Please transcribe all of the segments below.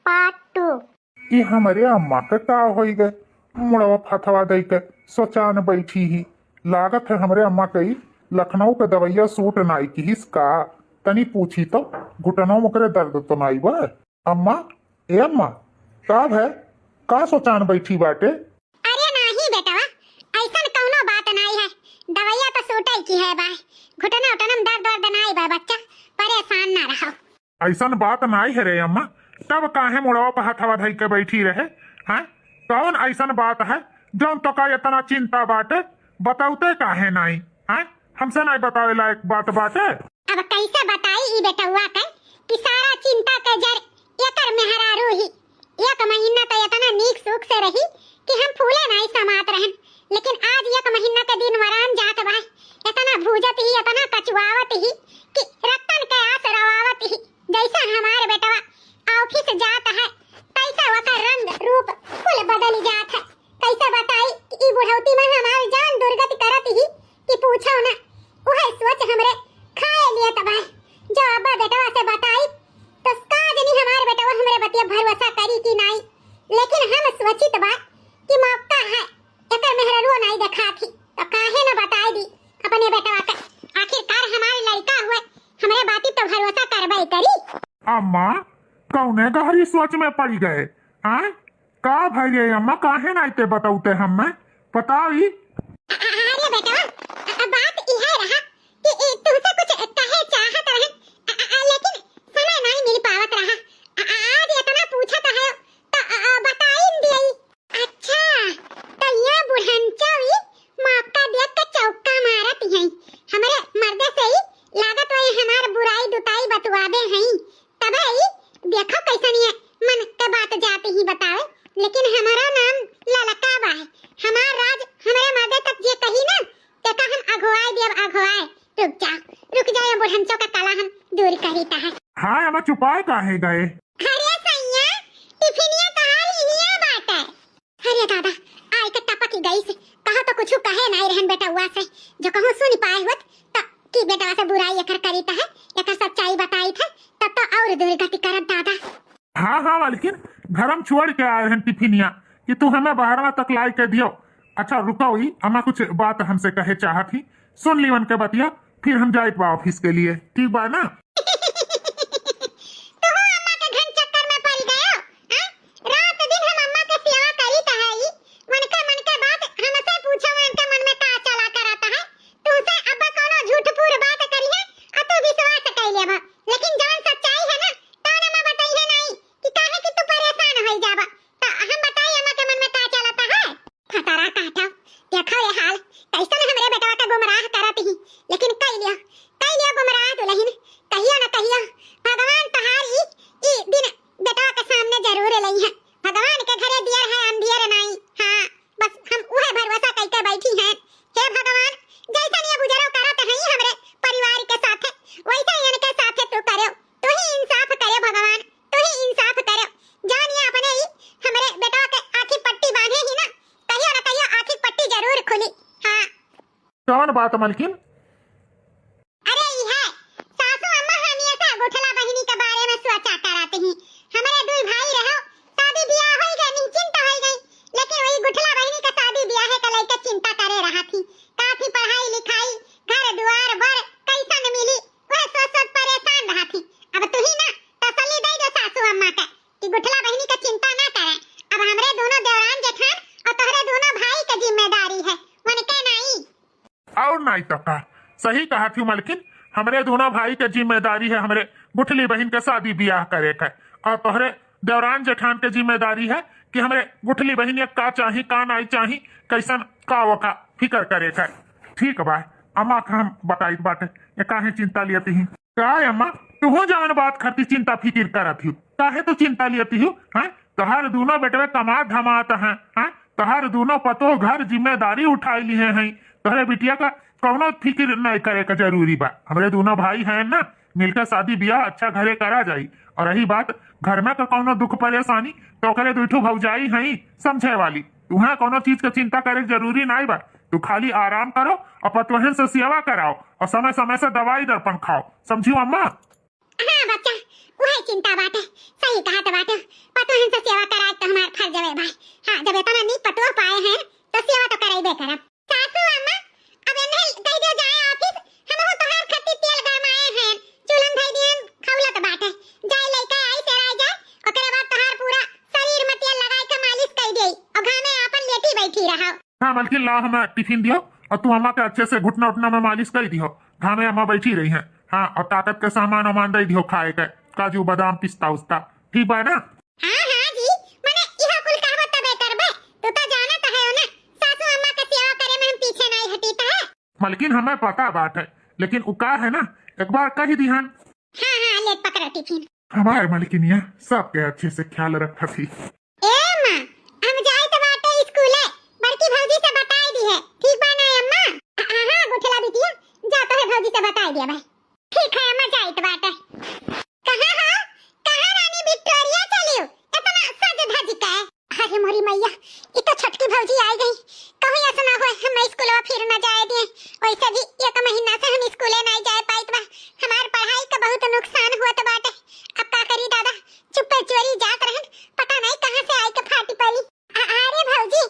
Part 2। ये हमारे अम्मा के का हो गए मुड़वा फथवा दे के सोचान बैठी ही लागत है हमारे अम्मा कई लखनऊ के दवैया सूट नाई की हिसका तनी पूछी तो घुटनों मुकरे दर्द तो नाई बा अम्मा ए अम्मा का है का सोचान बैठी बाटे। अरे नहीं बेटवा, ऐसा कौनो बात नहीं है, दवाइया तो सूट की है बा, घुटना उटनम दर्द दर्द नहीं बा, बच्चा परेशान ना रहो। ऐसा बात नाई है रे अम्मा, तब काहे मुड़वा पर हथवा धई के बैठी रहे हैं? कौन ऐसा बात है जौन तो का इतना चिंता बाटे बताउते काहे नहीं है? हमसे नहीं बतावे लायक बात बाटे। अब कैसे बताई ई बेटवा के कि सारा चिंता के जर एकर मेहरारू ही एक महीना तो इतना नीक सुख से रही कि हम फूले नहीं समात रहन, लेकिन आज एक महीना के दिन वरान जात बा, इतना भूजत ही इतना कचवावत ही कि रतन के आस रवावत ही जैसा हमारे बेटवा ऑफिस जाता है कैसा वका रंग रूप फूल बदल जात है। कैसे बताई कि ई बुढ़ौती में हमारी जान दुर्गति करत ही कि पूछो ना, वह सोच हमरे खाए लिए तबाह जो अब्बा बेटवा से बताई तो काज नहीं हमारे बेटवा हमरे बतिया भरोसा करी कि नहीं, लेकिन हम सोचित बा कि मौका है एकर मेहररुआ नहीं देखा थी तो काहे न बताई दी अपने बेटवा के, आखिरकार हमारे लड़का हुए हमरे बाती तो भरोसा करबई करी। अम्मा कौने गहरी सोच में पड़ गए हैं? का भाई अम्मा काहे नहीं ते बताउते हमें बताई। अरे बेटवा बात इहे रहा कि तुमसे कुछ कहे चाहत रहन, लेकिन समय नहीं मिल पावत रहा, आज इतना पूछत है तो बताई दिई। अच्छा तो ये बुढ़नचवी मौका देख के चौका मारत है हमरे मर्दे से ही लागत वही हमार बुराई दुताई बतवाबे हैं, तबई देखो कैसन है मन के बात जाते ही बतावे, लेकिन हमारा नाम ललका बा है, हमार राज हमारे मर्दे तक जे कही ना ते का हम अगवाए देव अगवाए। रुक जाए बुढ़नचो का कला हम दूर करीता है। हाँ अम्मा चुपाए काहे गए? अरे सैया टिफिनिया कहां लिया बात है। अरे दादा आई के टपकी गई से कहा तो कुछ कहे नहीं रहन बेटा हुआ से जो कहूं सुन पाए होत तो की बेटा से बुराई एकर करीता है एकर सच्चाई बताई थे तब तो और दुर्गति करत दादा। हाँ लेकिन घर हम छोड़ के आए हैं टिफिनिया कि तू हमें बाहर तक लाई के दियो। अच्छा रुको ही अम्मा कुछ बात हमसे कहे चाहत ही, सुन ली उनके बतिया फिर हम जाए ऑफिस के लिए, ठीक बा ना? कौन बात मलकिन? अरे ये सासू अम्मा हमेशा गुठला बहिनी के बारे में सोचा कराते हैं, हमारे दुई भाई रहो शादी ब्याह हो गई निश्चिंत हो गई, लेकिन वही गुठला बहिनी का शादी ब्याह का लेकर चिंता करे रहा थी, काफी पढ़ाई लिखाई घर द्वार बर कैसन मिली वह सोच सोच परेशान रहा थी। अब तू ही ना तसल्ली दे दो सासू अम्मा का कि गुठला बहिनी का चिंता ना करे, अब हमरे दोनों देवरान जेठान और तोहरे दोनों भाई की जिम्मेदारी है, उनके नहीं। और नहीं तो का सही कहा थी मलकिन, हमरे दोनों भाई के जिम्मेदारी है हमरे गुठली बहन के शादी ब्याह करे का, और तोहरे देवरान जेठान के जिम्मेदारी है कि हमरे गुठली बहन का चाही का नहीं चाही कैसन का वका फिकर करे का। ठीक बा अम्मा का हम बताई बाटे ये काहे चिंता लियती ही का अम्मा तू जान बात करती चिंता फिकिर करत ही काहे तो चिंता लियती हूँ हैं? तोहर दोनों बेटवे कमा धमात हैं, तोहर दोनों पतो घर जिम्मेदारी उठाई लिए हैं, तोहरे बिटिया का कौनो फिक्र नहीं करे का जरूरी बा, हमरे दोनों भाई हैं ना मिलकर शादी ब्याह अच्छा घरे करा जाई। और रही बात घर में का कौनो दुख परेशानी तो करे दुठो भौजाई हैं समझे वाली, तुहा कोनो चीज का चिंता करे जरूरी नहीं बा, तू खाली आराम करो और पतवहन से सेवा कराओ और समय समय से दवाई दर्पण खाओ, समझियो अम्मा? हाँ बच्चा वही चिंता बाटे, सही कहा बाटे, जवे भाई। हां जब इतना नी पटवा पाए हैं तो सेवा तो कराई बे करब। सासू अम्मा अब इन्हें कह दे जाए ऑफिस, हम हो तोहार खत्ती तेल गरमाए हैं, चूल्हा धई दियन खौलत बाटे, जाए लइका आई से आ जाए, ओकरे बाद तोहार पूरा शरीर में तेल लगाई के मालिश कर देई और घामे अपन लेटी बैठी रहो। हाँ मलकिन ला हमें टिफिन दियो और तू अम्मा के अच्छे से घुटना उठना में मालिश कर दियो, घामे अम्मा बैठी रही हैं। हाँ और ताकत के सामान वामान दे दियो खाए के, काजू बादाम पिस्ता उस्ता, ठीक बा ना? हाँ हाँ जी, मने इहा कुल कहबो तबे करबे, तू तो जानत है ना सासू अम्मा के सेवा करे में हम पीछे नहीं हटीता है। मलकिन हमें पता बात है, लेकिन उका है ना एक बार कह दिहन। हाँ हाँ ले पकड़ो टिफिन। हमारे मलकिनिया सबके अच्छे से ख्याल रखा थी। ए माँ हम जाए तो बाटे स्कूले, बड़की भौजी से बताई दी है, ठीक बा ना अम्मा? हाँ गुठला बिटिया जा तो है भौजी से बताई दिया भाई। ठीक है अम्मा जाए तो बाटे। कहाँ हाँ कहाँ रानी विक्टोरिया चलियो इतना सज धज के? अरे मोरी मैया ये तो छटकी भौजी आ गई, कहीं ऐसा ना हो हम स्कूलवा फिर न जाए दे। वैसे भी एक महीना से हम स्कूले नहीं जाए पाइत बा, हमार पढ़ाई का बहुत नुकसान हुआ तो बाटे। अब का करी दादा, चुप्पे चोरी जात रहन, पता नहीं कहां से आई के फाटी पड़ी। अरे भौजी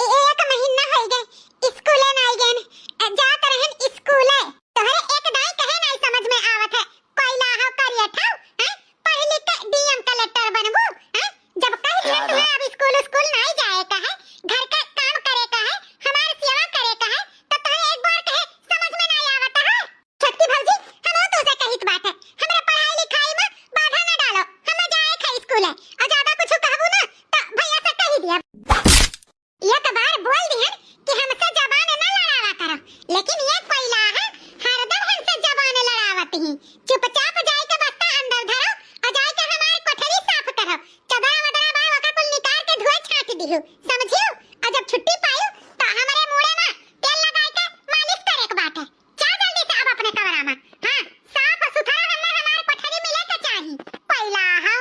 एक महीना हो गए स्कूले नहीं गए, जात रहन स्कूले, तोहरे एक दाई कहे नहीं समझ में आवत है, कोइला हो करिया था हैं, पढ़ लिख के डीएम कलेक्टर बनबू हैं? जब कह दिया तुम्हें अब स्कूल नहीं जाए का है, घर का काम करे का है, हमारी सेवा करे का है, तो तुम्हें एक बार कहे समझ में नहीं आवत है। छटकी भौजी हम तो से कहित बात है, हमरा पढ़ाई लिखाई में बाधा न डालो, हम जाए खा स्कूल और ज्यादा कुछ कहबू ना तो भैया से कह दिया। एक बार बोल दिहन कि हमसे जबान न लड़ावा करो, लेकिन ये कोइला है हरदम हमसे जबान लड़ावत ही। चुपचाप जाए के बस्ता अंदर धरो और जाए के हमारी कोठरी साफ करो, चदरा वदरा बा वका कुल निकाल के धोए छाट दिहु, समझियो? और जब छुट्टी पायो तो हमारे मुड़े में तेल लगाई के मालिश करे के बाटे। जा जल्दी से अब अपने कमरा में, हां साफ सुथरा हमारे कोठरी मिले के चाहिए। कोइला हो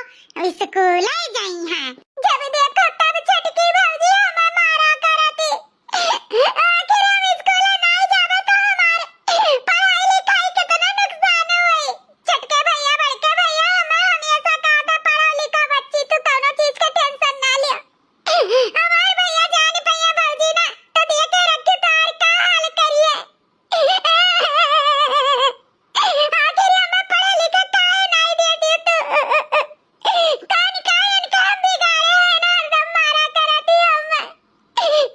स्कूल जाई है, जब देखो तब छटकी भौजी हमें मारा करती। आखिर हम स्कूल नहीं जावे तो हमारे पढ़ाई लिखाई कितना नुकसान हुई। छटके भैया बड़के भैया हमें हमेशा कहा था पढ़ो लिखो बच्ची, तू कोनो चीज का टेंशन ना लियो। हमारे भैया जान भैया भौजी ना तो दे के रखी तार का हाल करिए। आखिर हमें पढ़े लिखे काहे नहीं देती तू? कान कान काम बिगाड़े है ना, एकदम मारा करती हमें।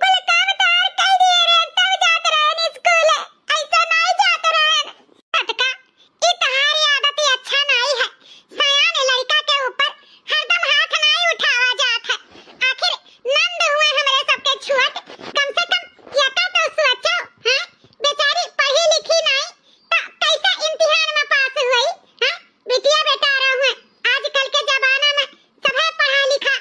कुल काम तार कह दिए रे तब जात रहन स्कूल, ऐसा नहीं जात रहन। फटका ई तहारी आदत अच्छा नहीं है, सयान लड़का के ऊपर हरदम हाथ नहीं उठावा जात है। आखिर नंद हुए हमरे सबके छुअत, कम से कम यता तो सोचो हैं, बेचारी पढ़ी लिखी नहीं तो कैसे इम्तिहान में पास हुई हैं? बिटिया बेटा रहुए आजकल के जमाना में सभे पढ़ा लिखा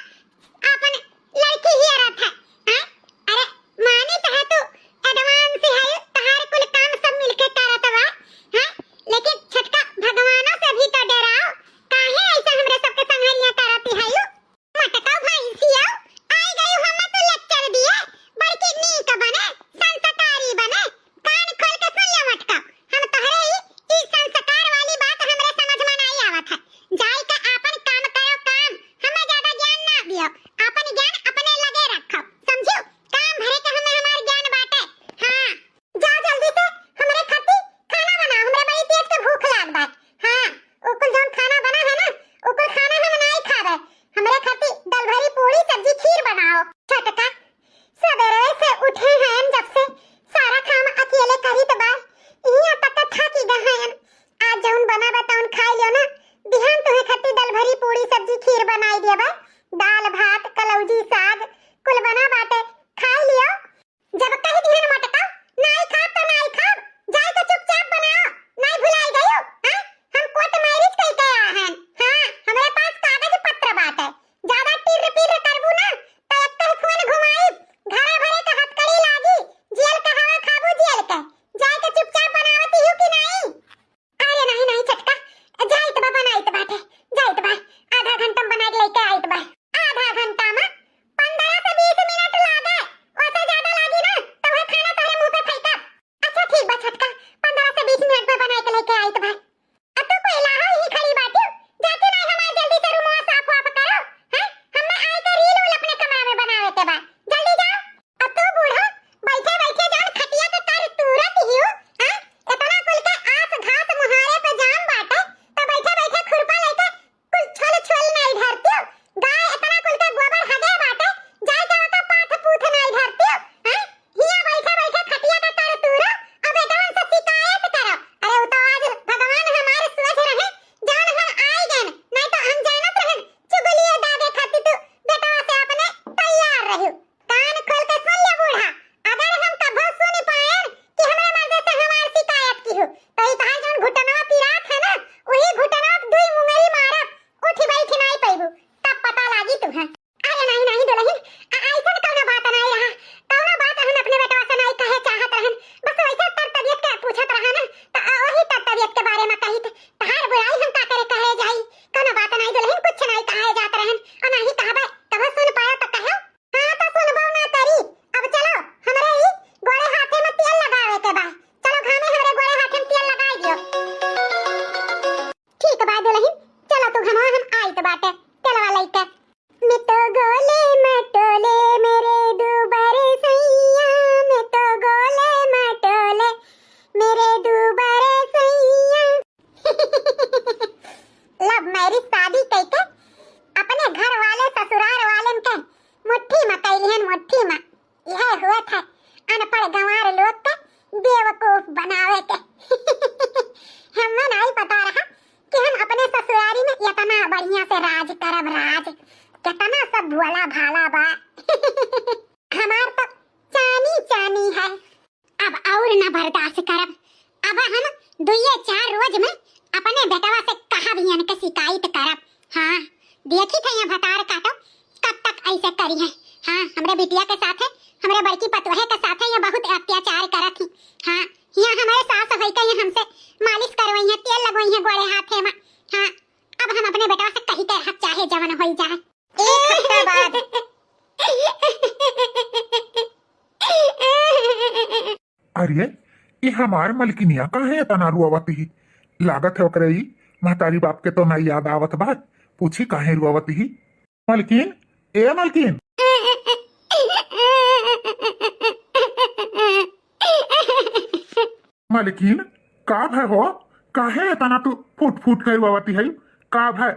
अपन लड़की ही रहत है हैं? अरे मानी तो है तू एडवांस है, तहार कुल काम सब मिलके करत बा हैं? लेकिन छटका भगवानों से भी तो डराओ, काहे ऐसा हमरे सबके संगरिया करती है यू? मटकाओ भैंसिया आई गई हमें तो लेक्चर दिए, बड़की नीक बने संस्कारी बने, कान खोल के सुन ले मटकाओ, हम तोहरे ई संस्कार वाली बात हमरे समझ में नहीं आवत है। जाई का आपन काम करो काम, हमें ज्यादा ज्ञान ना दियो, आपन ज्ञान अपने लगे रखो, समझियो? काम भरे के हमें हमार ज्ञान बाटे। हां जा जल्दी से हमरे खाती खाना बना, हमरे बड़ी तेज के भूख लाग बा। हां ऊपर जोन खाना बना है ना ऊपर खाना हम नहीं खावे, हमरे खाती दाल भरी पूरी सब्जी खीर बनाओ। छटका सवेरे से उठे हैं जब से सारा काम अकेले करी तो बा, इहां तक थाकी गए हैं। आज जौन बना बताउन खाई लियो ना, बिहान तुम्हें खाती दाल भरी पूरी सब्जी खीर बनाई दिया बा, दाल भात कलौजी साग कुल बना बाटे, खाई लियो। जब कह दिहन मटका नहीं खा तो नहीं खा, जाए तो चुपचाप बनाओ, नहीं भुलाई गयो हैं? हम कोर्ट मैरिज कई के आए हैं। हां हमारे पास कागज पत्र बाटे, ज्यादा टिर पिर करबू ना तो एक तो खून घुमाई, घरा भरे का हथकड़ी लागी, जेल का हवा खाबू जेल के, जाए तो चुपचाप बनावती हूं कि नहीं? अरे नहीं नहीं छटका जाए तो बनाई तो बाटे, जाए तो बा आधा घंटा में बना के लेके आई तो बा, आधा घंटा में 15 से 20 मिनट लागे, ओसे ज्यादा लागी ना तो वह खाना तोरे मुंह पे फेंका। अच्छा ठीक बा छटका 15 से 20 मिनट में बना के लेके आई तो बा। अब तो कोई लाहा ही खड़ी बाटी, जाके नहीं हमारे जल्दी से रूम साफ वाफ करो, भागी तू है। अरे नहीं नहीं दुल्हन, ऐसा कौनो बात नहीं रहा, कौनो बात हम अपने बेटवा से नहीं कहे चाहत रहन, बस वैसे तर तबियत के पूछत रहा ना, तो वही तर तबियत के बारे में कही थे। तहार बुराई हम का करे कहे जाई, कौनो बात नहीं दुल्हन, कुछ नहीं कहे जात रहन, और नहीं कहबे तब सुन पाया तो कहो। हां तो सुनबो ना करी। अब चलो हमरे ई गोड़े हाथे में तेल लगावे के बा, चलो घामे हमरे गोड़े हाथे में तेल लगाई दियो। ठीक बा दुल्हन, चलो तू घमा, हम आई तो बाटे तेलवा लइके। मैं तो गोले मटोले मेरे दुबारे सैया, मैं तो गोले मटोले मेरे दुबारे सैया। लब मेरी शादी कइके अपने घर वाले ससुराल वालन के मुट्ठी में कैलिहन, मुट्ठी में। यह हुआ था अनपढ़ गंवार लोग के बेवकूफ बनावे के। हमें नहीं पता रहा कि हम अपने ससुरारी में इतना बढ़िया से राज करब, राज कितना सब भोला भाला बा। हमार तो चानी चानी है, अब और न बर्दाश्त करब। अब हम दुइये 4 रोज में अपने बेटवा से कहा बियन के शिकायत करब। हाँ देखी थे यहाँ भतार काटो कब तक ऐसे करी है। हाँ हमरे बिटिया के साथ है, हमरे बड़की पतोहे के साथ है, ये बहुत अत्याचार करत थी। हाँ यहाँ हमारे सास सफाई का हमसे मालिश करवाई है, तेल लगवाई है गोड़े हाथे में। हाँ अब हम अपने बेटवा से कही तरह चाहे जवन हो जाए। एक हफ्ता बाद अरे ये हमार मलकिनिया कहाँ है तना रुआवती ही? लागत है ओकरे ही महतारी बाप के तो ना याद आवत बात, पूछी काहे रुआवती ही? मलकिन, ए मलकिन। मलकिन का भय हो, काहे तना तू फूट फूट कर रुआवती है? का भय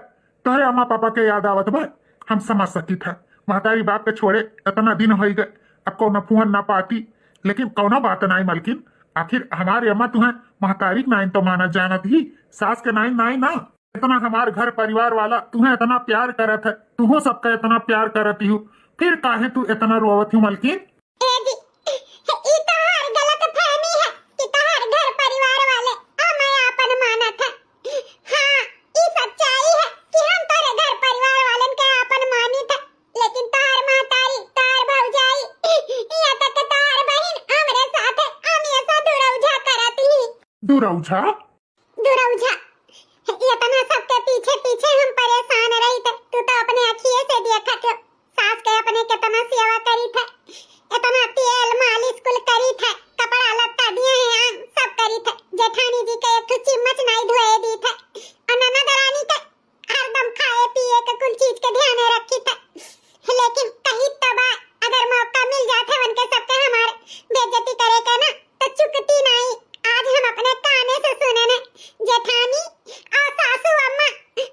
तोहरे अम्मा पापा के याद आवत बा? हम समझ सकी था महतारी बाप के छोड़े इतना दिन हो गए, अब कौन फोन ना पाती, लेकिन कौना बात नहीं मलकिन। आखिर हमारे अम्मा तुम्हें महतारी नाइन तो माना जानत ही, सास के नाइन नाइन ना। इतना हमार घर परिवार वाला तुम्हें इतना प्यार करत है, तुहो सबका इतना प्यार करती हूँ, फिर काहे तू इतना रोवत हूँ मलकिन? दुरौझा दुरौझा इतना सबके पीछे पीछे हम परेशान रही थे, तू तो अपने अखिए से देखा थे सास के अपने कितना सेवा करी थे, इतना तेल मालिश कुल करी थे, कपड़ा लत्ता दिए हैं सब करी थे। जेठानी जी के एक चिम्मच नहीं धोए दी थे, और ननद रानी के हरदम खाए पिए के कुल चीज के ध्यान रखी थे। लेकिन कहीं तब अगर मौका मिल जाता है उनके सबके हमारे बेइज्जती करे के ना, तो चुकती नहीं। आज हम अपने काने से सुने ने जेठानी और सासू अम्मा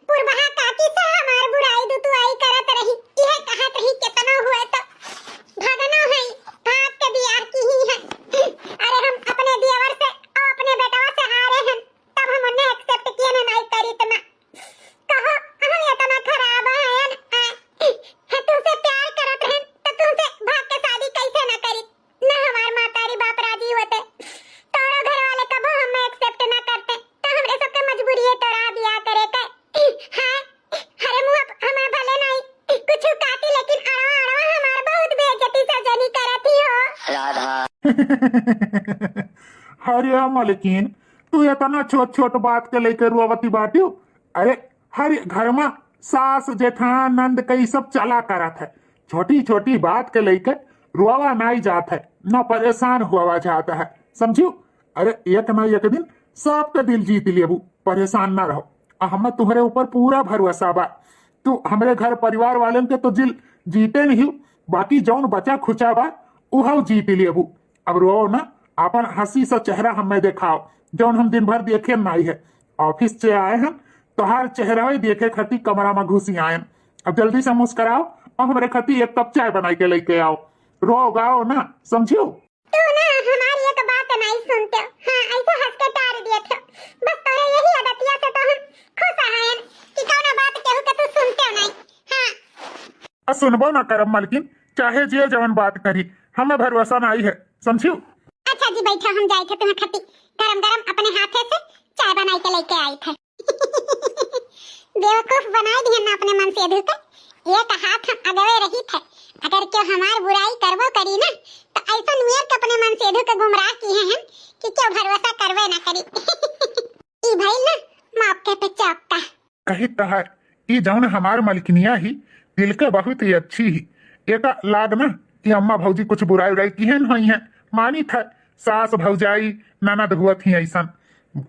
पुरबहा काकी से हमार बुराई दुतुआई करत रही, यह कहत रही कितना हुए तो भगनो है, भाग के बियाह की ही है। अरे हम अपने देवर से और अपने बेटवा से हारे हैं, तब हम उन्हें एक्सेप्ट किए ना, नहीं करी तो ना कहो हम इतना खराब है तुमसे प्यार करत हैं तो तुमसे भाग के शादी कैसे ना करी ना, हमार मातारी बाप राजी होते, तोरा घर वाले कबो हम एक्सेप्ट ना करते, तो हमरे सबके मजबूरी है तोरा बियाह करे के। हां अरे मुंह हमें भले नहीं कुछ काटी, लेकिन अड़वा अड़वा हमार बहुत बेइज्जती सजनी करती हो राधा। अरे मलकिन तू इतना छोट छोट बात के लेकर रुआवती बाटी? अरे हर घर में सास जेठान नंद कई सब चला करत है, छोटी छोटी बात के लेकर रुआवा नहीं जात है, न परेशान हुआ जाता है, समझियो? अरे एक ना एक दिन सबका दिल जीत लेबू, परेशान ना रहो। हमें तुम्हारे ऊपर पूरा भरोसा बा, तू हमारे घर परिवार वाले के तो दिल जीते नहीं, बाकी जौन बचा खुचा बा उहाव जीत लेबू। अब रो ना, अपन हंसी सा चेहरा हमें दिखाओ, जौन हम दिन भर देखे नहीं है। ऑफिस से आए हैं तो हर चेहरा देखे खती कमरा में घुसी आए, अब जल्दी से मुस्कुराओ और हमारे खती एक कप चाय बना के लेके आओ, रो गाओ ना, समझियो? तू ना हमारी एक बात नहीं सुनते हो। हाँ ऐसे हंस के टार दिए थे, बस तोरे यही आदतिया से तो हम खुश हैं कि कौन बात कहूं के तू सुनते हो नहीं। हाँ सुनबो ना करम मलकिन, चाहे जे जवन बात करी हमें भरोसा नहीं है, समझियो? अच्छा जी बैठो, हम जाए थे तुम्हें खती गरम गरम अपने हाथे से चाय बना के लेके आई थे। बेवकूफ बनाई दिए ना अपने मन से धुके, एक हाथ अगवे रही थे, अगर क्यों हमार बुराई करबो करी ना तो ऐसा नुयर के अपने मन से के गुमराह किए हैं कि क्यों भरोसा करवे ना करी। ई भाई ना मौके पे चौका कही तो है ई जौन हमार मलकिनिया ही दिल के बहुत ही अच्छी ही एक लाग ना कि अम्मा भौजी कुछ बुराई उराई की है नहीं है मानी था सास भौजाई ननद हुआ थी ऐसा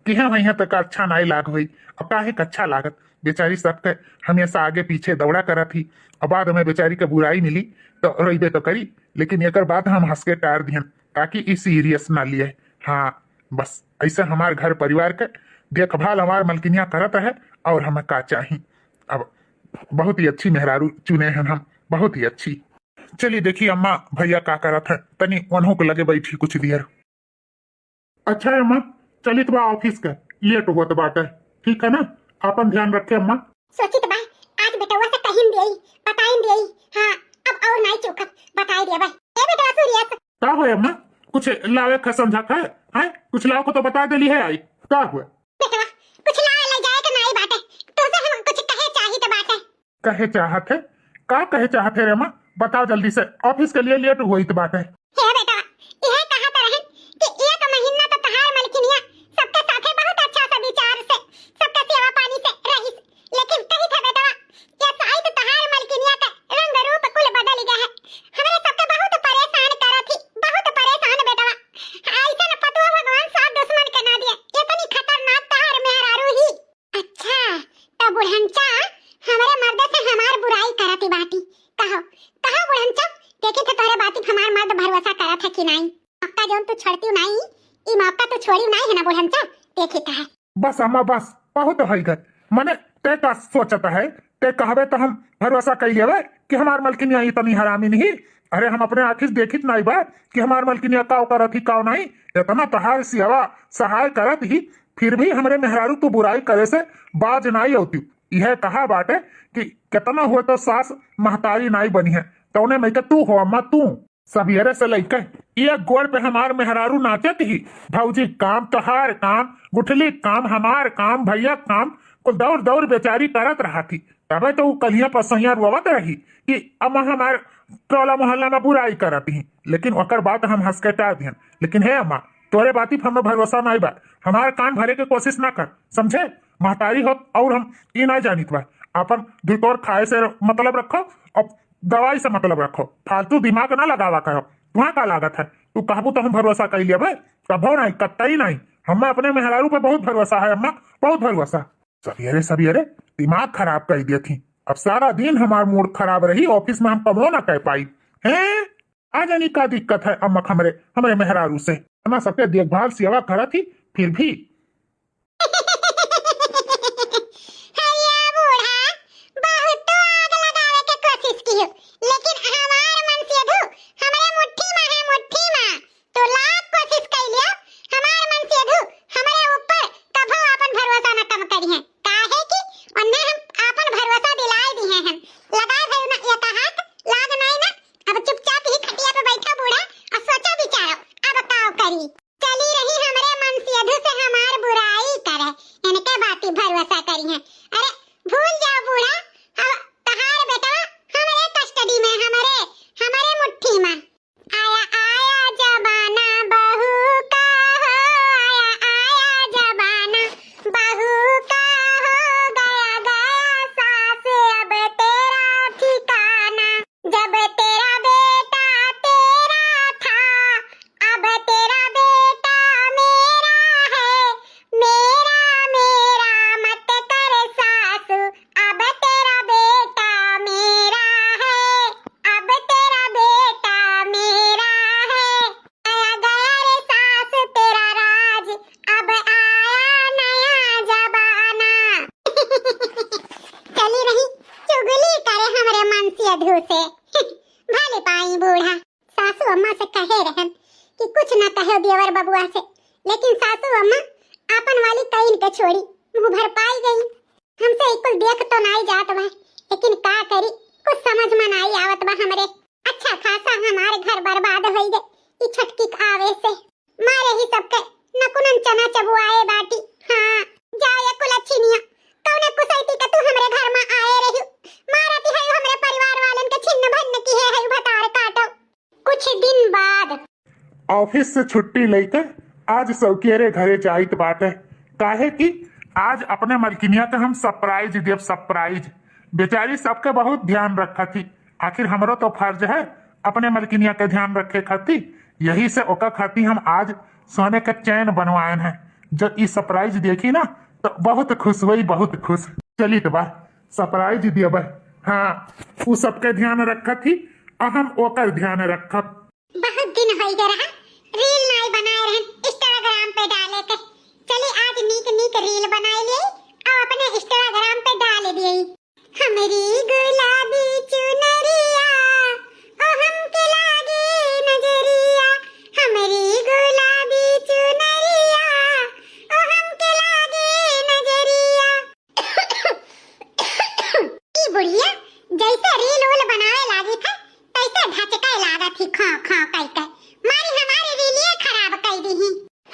किहे वही है तक अच्छा नहीं लाग हुई अब काहे अच्छा लागत बेचारी सबके हमेशा आगे पीछे दौड़ा करा थी और बाद में बेचारी के बुराई मिली तो रोइबे तो करी लेकिन एक बाद हम हंस के टार दिहन ताकि ई सीरियस ना लिए। हाँ बस ऐसे हमार घर परिवार के देखभाल हमार मलकिनिया करत है और हमें का चाहिए। अब बहुत ही अच्छी मेहरारू चुने हैं हम, बहुत ही अच्छी। चलिए देखिए अम्मा भैया का करत है तनी उन्हों को लगे बैठी कुछ देर। अच्छा है अम्मा चलिए तो ऑफिस का लेट हुआ तो बात है ठीक है ना अपन ध्यान रखे अम्मा। सोचित बा आज बेटवा से कहिन देई बताइन देई। हां अब और नहीं चुकत बताई दे भाई ए बेटवा सूर्य का हुआ अम्मा कुछ लावे का समझा का है कुछ लाओ को तो बता देली है आई का हुआ बेटवा कुछ ला ले जाए के नहीं बाटे तो से हम कुछ कहे चाहिए तो बाटे कहे चाहत है का कहे चाहत है रे अम्मा बताओ जल्दी से ऑफिस के लिए लेट हुई तो बात है। हे बेटा यह कहा तो रहन कि एक महीना तो तहार मलकिनिया सबके साथे बहुत अच्छा सा विचार से सबके सेवा पानी से रही लेकिन कही था बेटा ये साई तो तहार मलकिनिया का रंग रूप कुल बदल गया है हमरे सबके बहुत परेशान करा थी बहुत परेशान बेटा ऐसा न पतवा भगवान साथ दुश्मन के ना दिए इतनी खतरनाक तहार मेहरारू ही। अच्छा तो बुढ़नचा हमारे मर्द से हमार बुराई करती बाटी कहो कहो बुढ़नचा देखे थे तोरे बाती हमार मर्द भरोसा करा था कि नहीं मक्का जोन तू छोड़ती नहीं ई मक्का तो छोड़ी नहीं है ना बुढ़नचा देखे था है। बस अम्मा बस बहुत हो गए मने ते का सोचता है ते कहबे तो हम भरोसा कर लेवे कि हमार मलकिनिया इतनी हरामी नहीं। अरे हम अपने आखिर देखित नहीं बा कि हमार मलकिनिया का करत ही का नहीं इतना तहार सेवा सहाय करत ही फिर भी हमरे मेहरारू तो बुराई करे से बाज नहीं होती। यह कहा बाटे कि कितना हुआ तो सास महतारी नहीं बनी है तो उन्हें मैं तू हो अम्मा तू सवेरे से लेकर ये गोड़ पे हमार मेहरारू नाचत ही भौजी काम तहार काम गुठली काम हमार काम भैया काम को दौड़ दौड़ बेचारी करत रहा थी तबे तो कलिया पसैया रोवत रही कि अम्मा हमार टोला मोहल्ला में बुराई करत ही लेकिन ओकर बात हम हंस के टार दिहन। लेकिन हे अम्मा तोरे बाती हमें भरोसा नहीं बा हमार कान भरे के कोशिश ना कर समझे महतारी हो और हम ये ना जानित बा अपन धुतौर खाए से मतलब रखो और दवाई से मतलब रखो फालतू दिमाग ना लगावा करो वहाँ का लागत है तू कहबू तो हम भरोसा कर लिया भाई कभो नहीं कत्ता ही नहीं हमें अपने मेहरारू पे बहुत भरोसा है अम्मा बहुत भरोसा। सवेरे सवेरे दिमाग खराब कर दिए थी अब सारा दिन हमार मूड खराब रही ऑफिस में हम कमो ना कह पाई है आ जानी का दिक्कत है अम्मा हमारे मेहरारू से ना सबके देखभाल सेवा करा थी फिर भी देवर बबुआ से लेकिन सासू अम्मा आपन वाली कहीं के छोड़ी मुंह भर पाई गई हमसे इकुल देख तो नहीं जात बा लेकिन का करी कुछ समझ में नहीं आवत बा हमरे अच्छा खासा हमारे घर बर्बाद हो गए ई छटकी खावे से मारे ही सबके नकुनन चना चबुआए बाटी। हां जाए कुल अच्छी निया कौने कुसैती का तू हमरे घर में आए रही मारती है हमरे की है भतार काटो। कुछ दिन बाद ऑफिस से छुट्टी लेकर आज सौकेरे घरे जाइत बाटे, काहे कि आज अपने मलकिनिया के हम सरप्राइज देव। सरप्राइज बेचारी सबके बहुत ध्यान रखा थी, आखिर हमरो तो फर्ज है अपने मलकिनिया के ध्यान रखे खाती। यही से ओका खाती हम आज सोने का चैन बनवाए हैं। जब ये सरप्राइज देखी ना तो बहुत खुश हुई, बहुत खुश। चली तो बा सरप्राइज दिया बा। हाँ, वो सबके ध्यान रखा थी और हम ओकर ध्यान रखा। बहुत दिन हो गया रहा रील नहीं बनाए रहन इंस्टाग्राम पे डाले के। चली आज नीक नीक रील बनाए ले और अपने इंस्टाग्राम पे डाल दिए। हमारी गुलाबी चुनरिया ओ हमके लागे नजरिया, हमारी गुलाबी चुनरिया ओ हमके लागे नजरिया। ई बुढ़िया जैसे रील उल बनाए लागी था तैसे ढचकाए लागा थी खा खा कई कई। मारी हमारी रीलिए खराब कर दी ही।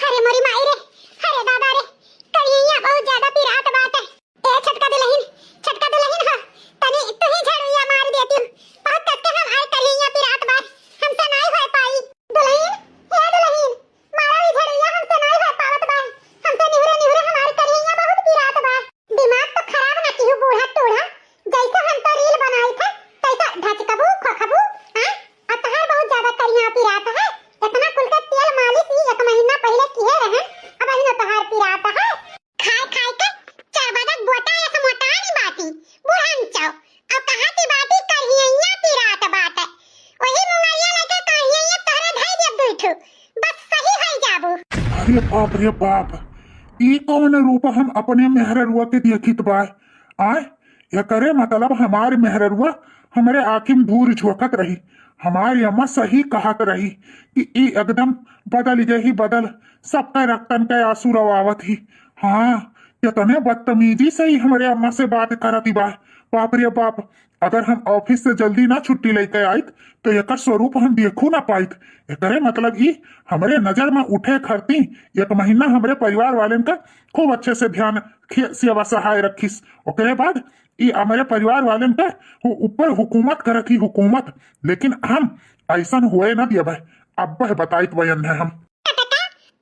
अरे मोरी माई रे, अरे दादा रे, करिया बहुत ज्यादा पिरात बात है। ए छटका दुल्हन हो तनी तू ही झड़ुया मार देती हूं। बहुत कस के हम आए करिया पिरात बात हमसे नहीं हो पाई। दुल्हन हे दुल्हन मारा ही झड़ुया हमसे नहीं हो पावत बा। हमसे निहुरे निहुरे हमारी करिया बहुत पिरात बा। दिमाग तो खराब ना की बूढ़ा टूढ़ा। जैसे हम तो रील बनाई था तैसा ढचकबू खोखबू। हां अब तो बहुत ज्यादा करिया पिरात है। इतना कुल का तेल मालिश ही 1 महीना पहले किए रहे, अब अभी तो तहार पिरात है। खाए खाए के चरबदा बोटा ऐसा मोटा नहीं बाती बुढ़न चाव। अब कहां की बाती करिया पिरात बात है। वही मुंगरिया लगे कहिया तोरे धई दे बैठो बस सही है जाबू। अरे बाप रे बाप, ई कौन रूप हम अपने मेहररुआ के देखित बा। आए ये करे मतलब हमारे मेहररुआ हमारे आँखिम धूर झोंकत रही। हमारी अम्मा सही कहत रही कि ई एकदम बदल गई बदल, सबका रक्तन के आंसू रवावत ही। हाँ, कितने बदतमीजी से ही हमारे अम्मा से बात करती बा। बाप रे बाप, अगर हम ऑफिस से जल्दी ना छुट्टी लेके आयत तो एक स्वरूप हम देखू ना पाइत। एकरे मतलब ई हमारे नजर में उठे खरती 1 महीना हमारे परिवार वाले का खूब अच्छे से ध्यान सेवा सहाय रखीस। ओकरे बाद ई हमारे परिवार वाले के ऊपर हुकूमत करत ही हुकूमत। लेकिन हम ऐसा हुए ना दिया भाई, अब बताइत बयन है हम।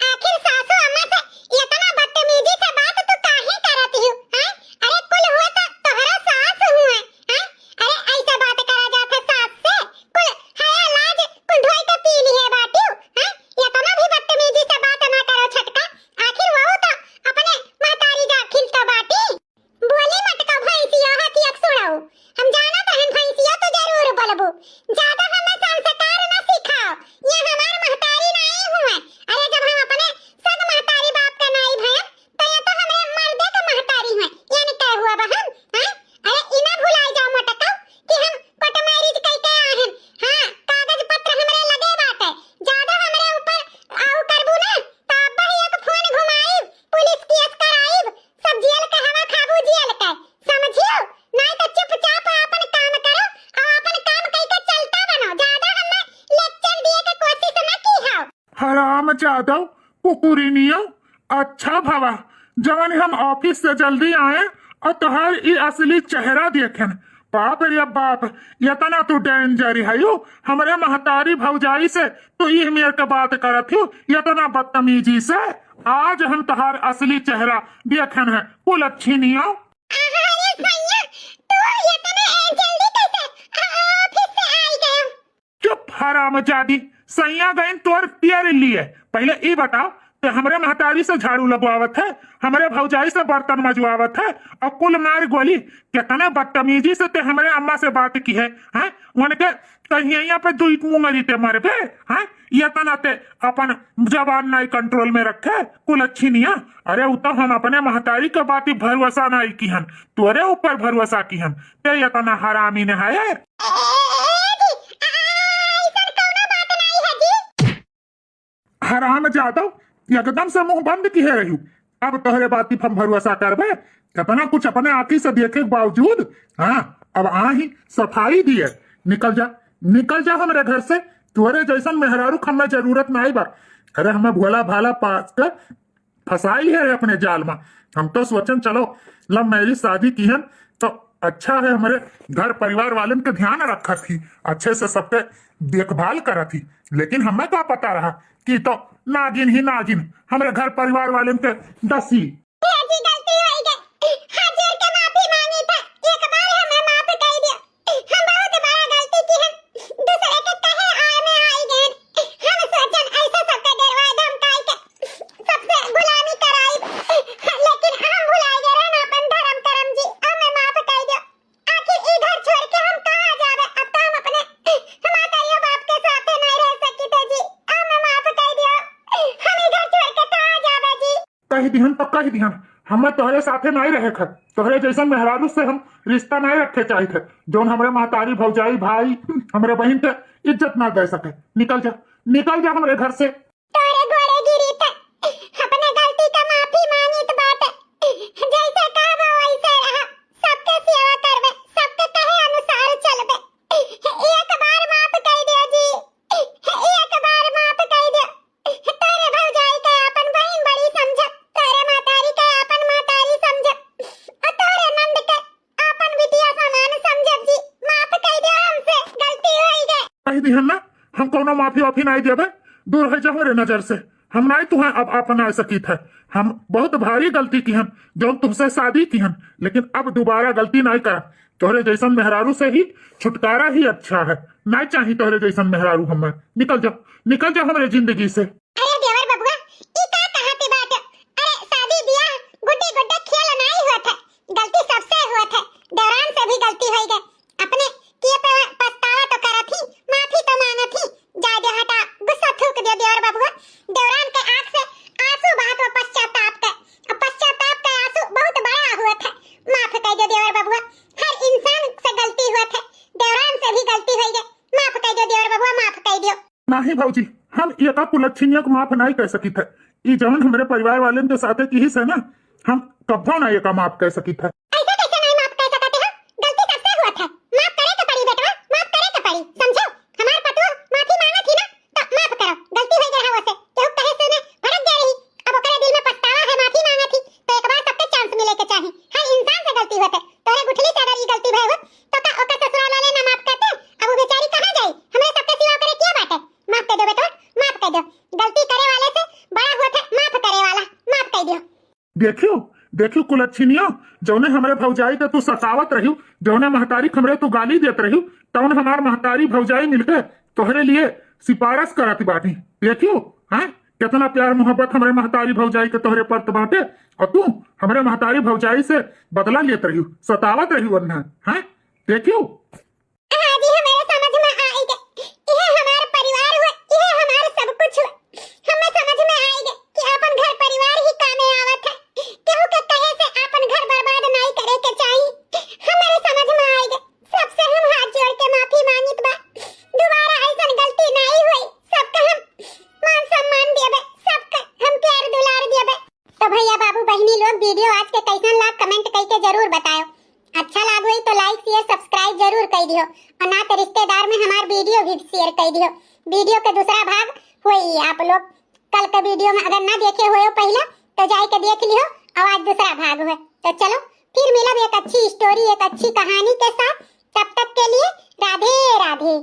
आखिर सासू अम्मा से इतना बदतमीजी से बात तू काहे करती हो? हैं? अरे कुल हुआ तो तोहरा सास हुआ हैं? अरे ऐसा बात करा जाता सास से कुल हया लाज कुल ढोई तो पी ली है बाटियो हैं? इतना भी बदतमीजी से बात ना करो छटका। आखिर वो तो अपने महतारी जा खिलता बाटी। बोली मत का भैंसिया हाथी अक्सुड़ाओ। हम जाना तो हम भैंसिया तो जरूर बोलबो। ज्यादा हमें संस्कार ना सिखाओ। ये हमार महतारी नहीं हुए। अरे जब हम अपने सग महतारी बाप का नहीं भय तो ये तो हमारे मर्दे का महतारी हुए। ये नहीं कह हुआ बहन हैं? अरे इना भुलाए जाओ मटका कि हम कोर्ट मैरिज कई के आए हैं। हां, कागज पत्र हमरे लगे बात है। ज्यादा हमरे ऊपर आउ करबू ना तो अब्बा ही एक फोन घुमाई पुलिस केस कराई सब जेल का हवा खाबू जेल का। समझियो? नहीं तो चुपचाप अपन काम करो और अपन काम कई के चलता बनो। ज्यादा हमें लेक्चर दिए के कोशिश न की हो। हराम जादव कुकुरिनियो। अच्छा भवा जवन हम ऑफिस से जल्दी आए और तुहार ई असली चेहरा देखें। बाप रे बाप, इतना तू डेंजर है यो। हमारे महतारी भौजाई से तू ई मेर के बात करत हो इतना बदतमीजी से। आज हम तुहार असली चेहरा देखें है कुल अच्छी नहीं हो। अरे भैया तू इतने जल्दी कैसे ऑफिस से आई गए? चुप हराम जादी, सैया गए तोर पियर लिए। पहले ई बताओ तो हमारे महतारी से झाड़ू लगवावत है, हमारे भौजाई से बर्तन मजवावत है और कुल मार गोली कितने बदतमीजी से ते हमारे अम्मा से बात की है। हैं उनके कहीं पे दुई मुंगरी ते मर गए हैं। ये तना ते अपन जबान नहीं कंट्रोल में रखे कुल अच्छी नहीं है। अरे वो तो हम अपने महतारी के बात ही भरोसा नहीं की हन, तोरे ऊपर भरोसा की हन। ते ये तना हरामी ने है। हराम जादव एकदम से मुंह बंद की है रही। अब तोहरे बाती हम भरोसा करबे? इतना कुछ अपने आँखी से देखे के बावजूद। हाँ, अब आ ही सफाई दिए। निकल जा हमारे घर से। तुहरे जैसन मेहरारू हमें जरूरत नहीं बा। अरे हमें भोला भाला पास कर फसाई है अपने जाल में। हम तो सोचन चलो लव मैरिज शादी की है तो अच्छा है हमारे घर परिवार वालन के ध्यान रखा थी, अच्छे से सबके देखभाल करा थी। लेकिन हमें क्या पता रहा कि तो नागिन ही नागिन हमारे घर परिवार वालन के दसी। जी गलती हो गई, हाजिर के माफी मांगी था, एक बार हमें माफ कर दिया। हम बहुत बड़ा गलती की, हम दूसरे के कहे आए में आई गए, हम सोचन ऐसे सबके डरवा धमकाई के सबसे गुलामी कराई, लेकिन हम भुला गए ना अपन धर्म करम जी, हमें माफ कर दियो। आखिर ई घर छोड़ के हम कहां जावे, अब तो हम अपने मातारियों बाप के साथ नहीं रह सकी थे जी, हमें माफ कर दियो। हम ई घर छोड़ के कहां जावे जी। कही दिहन तो कही दिहन, हमें तोहरे साथे नहीं रहे थे, तोहरे जैसा मेहरारू से हम रिश्ता नहीं रखे चाहे थे, जोन हमारे महतारी भौजाई भाई हमारे बहन के इज्जत ना दे सके। निकल जा हमारे घर से। तोरे घोड़े गिरी थे, अपने गलती का माफी मांगी तो बात है, जैसे कहा वैसे रहा, सबके सेवा करवे, सबके कहे अनुसार चलवे। एक बार माफ कर दियो जी, एक बार माफ कर दियो। तोरे भौजाई के अपन बहन बड़ी समझ, तोरे मातारी के अपन मातारी समझ, और तोरे नंद के अपन बिटिया समान समझ जी। माफ कर दियो, हमसे गलती हो गई। कही दिहन ना, हम कोनो माफी वाफी नहीं देवे, दूर है जा हमारे नजर से। हम नहीं तुम्हें अब अपना सकी थे, हम बहुत भारी गलती की हन जो तुमसे शादी की हन, लेकिन अब दोबारा गलती नहीं करा। तोहरे जैसन मेहरारू से ही छुटकारा ही अच्छा है, नहीं चाहिए तोहरे जैसन मेहरारू हमें। निकल जा हमारे जिंदगी से। अरे देवर बबुआ, ई का कहते बात? अरे शादी ब्याह गुड्डे गुड्डे खेल नहीं हुआ था, गलती सबसे हुआ था, दौरान से भी गलती हो गई। अपने किए पे पछतावा तो करा थी, माफी तो मांगा थी, जा दे हटा, गुस्सा थूक दे देवर बबुआ। दौरान के आंख से आंसू बहा तो पश्चाताप का, और पश्चाताप का आंसू बहुत बड़ा हुआ था। माफ कर दे देवर बबुआ, हर इंसान से गलती हुआ था, दौरान से भी गलती हो गई। माफ कर दे देवर बबुआ, माफ कर दियो। नहीं भौजी, हम ये का कुलच्छिनिया को माफ नहीं कर सकी थे, ई जवन हमारे परिवार वाले के साथे की ही से ना, हम कब्बो ना ये का माफ कर सकी थे। ऐसे कैसे नहीं माफ कर सकते हो? गलती सबसे हुआ था, माफ करे के पड़ी बेटवा, माफ करे के पड़ी, समझो। हमार पतवा माफी मांगा थी ना, तो माफ करो, गलती हो गई है वसे, केहू कहे से ने भड़क गई रही, अब ओकरे दिल में पछतावा है, माफी मांगा थी, तो एक बार सबके चांस मिले के चाहिए। हर इंसान से गलती होते, तोरे गुठली से अगर ये गलती भई हो, तो का ओकर ससुराल वाले ना माफ करते, अब वो बेचारी कहां जाई? हमें सबके सिवा करे किया बाटे? माफ कर दो बेटवा, माफ कर दो, गलती करे वाले से बड़ा होता माफ करे वाला, माफ कर दियो। देखियो कुलच्छिनिया, जौने हमारे भौजाई के तू सतावत रही, जौने महतारी हमरे तू गाली देत रही, तौन हमार महतारी भौजाई मिलके तोहरे लिए सिफारिश कराती बाटी। देखियो हैं कितना प्यार मोहब्बत हमारे महतारी भौजाई के तोहरे पर बाटे, और तू हमारे महतारी भौजाई से बदला लेत रही, सतावत रही वरना। हैं देखियो हाँ जी, हमारे समझ में आ गई, यह हमारा परिवार हुआ, यह हमारा सब कुछ हुआ। हमें समझ में आ गई कि अपन घर परिवार ही कामे आवत है, केहू के कहे से अपन घर बर्बाद नहीं करे के चाहिए। हमारे समझ में आ गई, सबसे हम हाथ जोड़ के माफी मांगित बा, दोबारा ऐसा गलती नहीं हुई। सबका हम मान सम्मान देबे, सबका हम प्यार दुलार देबे। तो भैया बाबू बहनी लोग, वीडियो आज के कैसन लाग कमेंट करके जरूर बताओ। अच्छा लगा हुई तो लाइक शेयर सब्सक्राइब जरूर कर दियो, और ना तो रिश्तेदार में हमार वीडियो भी शेयर कर दियो। वीडियो के दूसरा भाग हुई, आप लोग कल के वीडियो में अगर ना देखे हुए हो पहले, तो जाके के देख लियो, और आज दूसरा भाग हुए। तो चलो फिर मिलब एक अच्छी स्टोरी, एक अच्छी कहानी के साथ। तब तक के लिए राधे राधे।